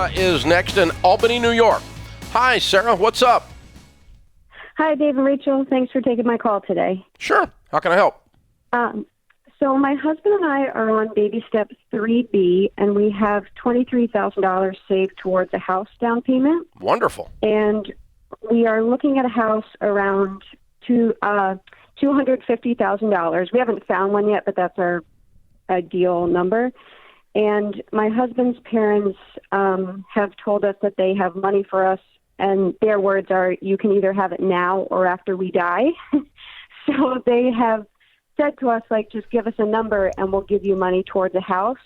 Sarah is next in Albany, New York. Hi, Sarah. What's up? Hi, Dave and Rachel. Thanks for taking my call today. Sure. How can I help? So my husband and I are on baby step 3B, and we have $23,000 saved towards a house down payment. Wonderful. And we are looking at a house around $250,000. We haven't found one yet, but that's our ideal number. And my husband's parents have told us that they have money for us, and their words are, you can either have it now or after we die. So they have said to us, like, just give us a number and we'll give you money towards a house.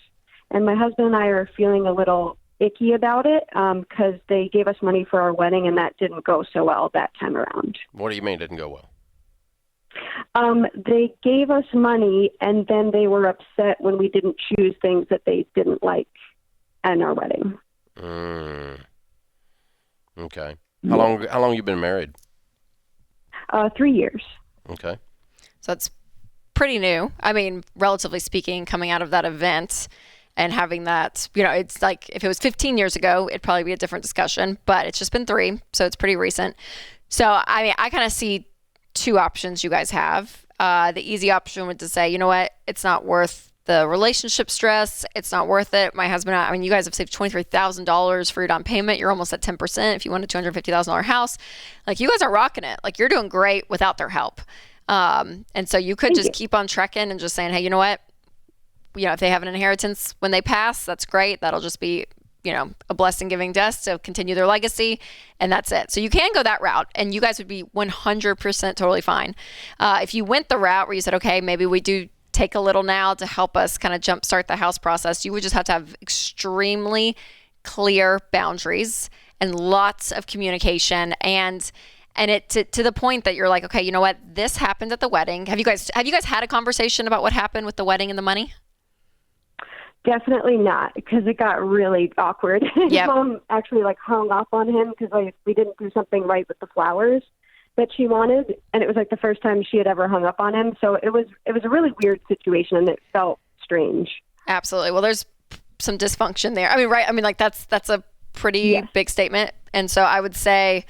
And my husband and I are feeling a little icky about it because they gave us money for our wedding, and that didn't go so well that time around. What do you mean it didn't go well? They gave us money, and then they were upset when we didn't choose things that they didn't like in our wedding. Okay. How long you been married? 3 years. Okay. So it's pretty new. I mean, relatively speaking, coming out of that event and having that, it's like if it was 15 years ago, it'd probably be a different discussion, but it's just been 3, so it's pretty recent. So, I mean, I kind of see 2 options you guys have. The easy option would to say, you know what, it's not worth the relationship stress. It's not worth it. My husband, I mean, you guys have saved $23,000 for your down payment. You're almost at 10% if you want a $250,000 house. Like, you guys are rocking it. Like, you're doing great without their help. And so you could just keep on trekking and just saying, hey, you know what? If they have an inheritance when they pass, that's great. That'll just be, a blessing giving death to continue their legacy. And that's it. So you can go that route, and you guys would be 100% totally fine. If you went the route where you said, okay, maybe we do take a little now to help us kind of jumpstart the house process, you would just have to have extremely clear boundaries and lots of communication, and it to the point that you're like, okay, you know what? This happened at the wedding. Have you guys had a conversation about what happened with the wedding and the money? Definitely not, because it got really awkward. Yep. His mom actually hung up on him because we didn't do something right with the flowers that she wanted, and it was the first time she had ever hung up on him. So it was a really weird situation, and it felt strange. Absolutely. Well, there's some dysfunction there. I mean, right? I mean, that's a pretty big statement, and so I would say,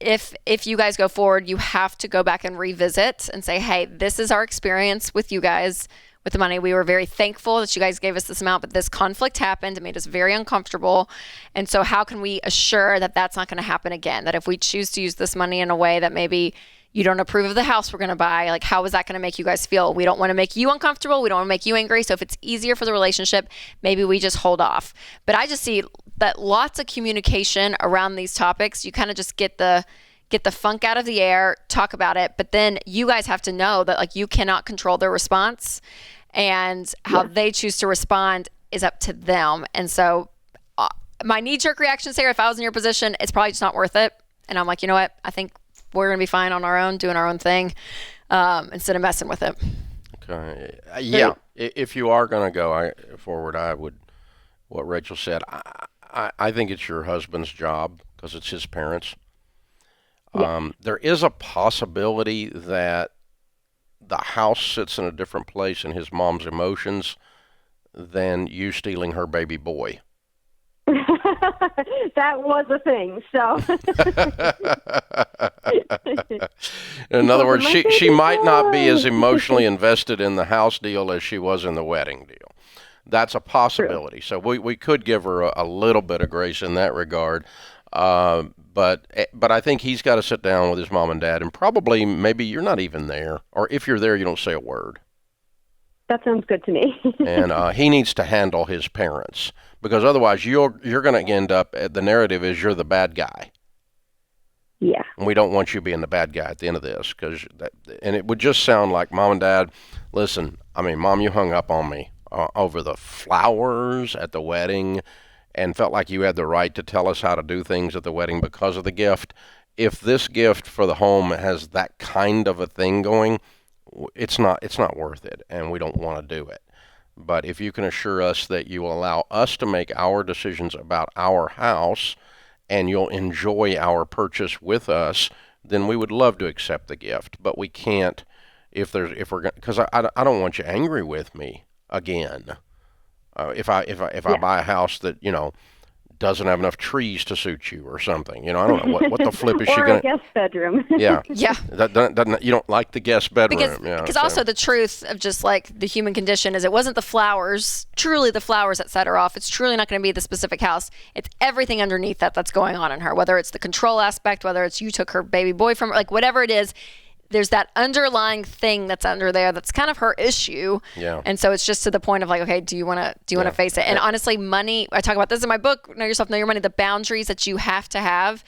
if you guys go forward, you have to go back and revisit and say, hey, this is our experience with you guys with the money. We were very thankful that you guys gave us this amount, but this conflict happened. It made us very uncomfortable. And so how can we assure that that's not going to happen again? That if we choose to use this money in a way that maybe you don't approve of the house we're going to buy, how is that going to make you guys feel? We don't want to make you uncomfortable. We don't want to make you angry. So if it's easier for the relationship, maybe we just hold off. But I just see that lots of communication around these topics. You kind of just get the funk out of the air, talk about it, but then you guys have to know that you cannot control their response, and how they choose to respond is up to them. And so my knee-jerk reaction, Sarah, if I was in your position, it's probably just not worth it. And I'm like, you know what? I think we're going to be fine on our own, doing our own thing, instead of messing with it. Okay. Yeah. If you are going to go forward, I would, what Rachel said, I think it's your husband's job because it's his parents. There is a possibility that the house sits in a different place in his mom's emotions than you stealing her baby boy. That was a thing. So, in other words, she might not be as emotionally invested in the house deal as she was in the wedding deal. That's a possibility. True. So we could give her a little bit of grace in that regard. But I think he's got to sit down with his mom and dad, and probably maybe you're not even there, or if you're there, you don't say a word. That sounds good to me. And he needs to handle his parents, because otherwise you're going to end up, the narrative is you're the bad guy. Yeah. And we don't want you being the bad guy at the end of this, and it would just sound like, Mom and Dad, listen, I mean, Mom, you hung up on me over the flowers at the wedding, and felt like you had the right to tell us how to do things at the wedding because of the gift. If this gift for the home has that kind of a thing going, it's not worth it, and we don't want to do it. But if you can assure us that you will allow us to make our decisions about our house, and you'll enjoy our purchase with us, then we would love to accept the gift. But we can't because I don't want you angry with me again. If I buy a house that, doesn't have enough trees to suit you or something. You know, I don't know what the flip is she or going a guest bedroom. Yeah. Yeah. Doesn't, you don't like the guest bedroom. Because also the truth of just like the human condition is it wasn't the flowers, truly the flowers that set her off. It's truly not going to be the specific house. It's everything underneath that's going on in her, whether it's the control aspect, whether it's you took her baby boy from her, like whatever it is. There's that underlying thing that's under there that's kind of her issue. Yeah. And so it's just to the point of like, okay, do you want to face it? And honestly, money, I talk about this in my book, Know Yourself, Know Your Money, the boundaries that you have to have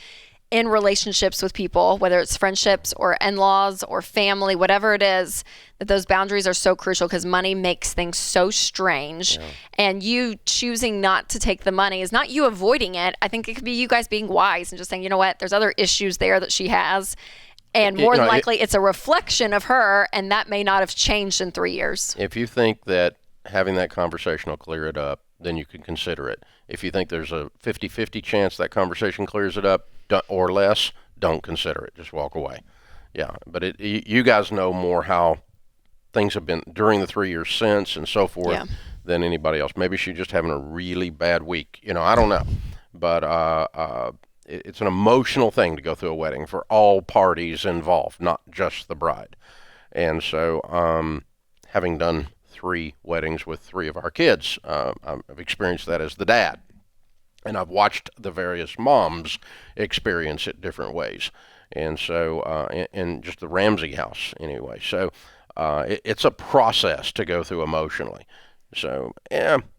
in relationships with people, whether it's friendships or in-laws or family, whatever it is, that those boundaries are so crucial because money makes things so strange. Yeah. And you choosing not to take the money is not you avoiding it. I think it could be you guys being wise and just saying, you know what, there's other issues there that she has. And more than likely, it's a reflection of her, and that may not have changed in 3 years. If you think that having that conversation will clear it up, then you can consider it. If you think there's a 50-50 chance that conversation clears it up or less, don't consider it. Just walk away. Yeah, but you guys know more how things have been during the 3 years since and so forth than anybody else. Maybe she's just having a really bad week. You know, I don't know. But it's an emotional thing to go through a wedding for all parties involved, not just the bride. And so having done 3 weddings with 3 of our kids, I've experienced that as the dad. And I've watched the various moms experience it different ways. And so in just the Ramsey house anyway. So it's a process to go through emotionally. So, yeah,